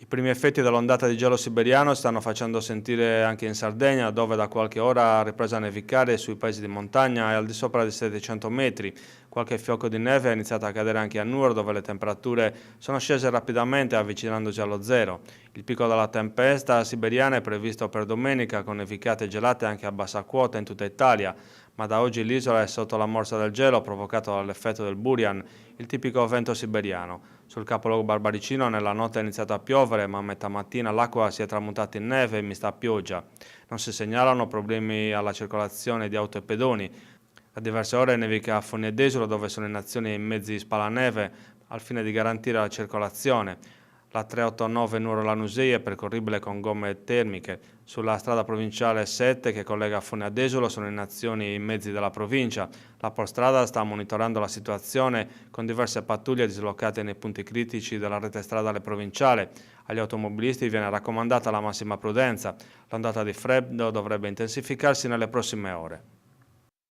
I primi effetti dell'ondata di gelo siberiano stanno facendo sentire anche in Sardegna, dove da qualche ora ha ripreso a nevicare sui paesi di montagna e al di sopra dei 700 metri. Qualche fiocco di neve è iniziato a cadere anche a Nuoro, dove le temperature sono scese rapidamente, avvicinandosi allo zero. Il picco della tempesta siberiana è previsto per domenica, con nevicate gelate anche a bassa quota in tutta Italia, ma da oggi l'isola è sotto la morsa del gelo provocato dall'effetto del Burian, il tipico vento siberiano. Sul capoluogo barbaricino nella notte è iniziato a piovere, ma a metà mattina l'acqua si è tramutata in neve e mista a pioggia. Non si segnalano problemi alla circolazione di auto e pedoni. Da diverse ore nevica a Fogne d'Esolo, dove sono in azione i mezzi spalaneve al fine di garantire la circolazione. La 389 Nuoro-Lanusei è percorribile con gomme termiche. Sulla strada provinciale 7 che collega Fogne ad Esolo sono in azione i mezzi della provincia. La Polstrada sta monitorando la situazione con diverse pattuglie dislocate nei punti critici della rete stradale provinciale. Agli automobilisti viene raccomandata la massima prudenza. L'ondata di freddo dovrebbe intensificarsi nelle prossime ore.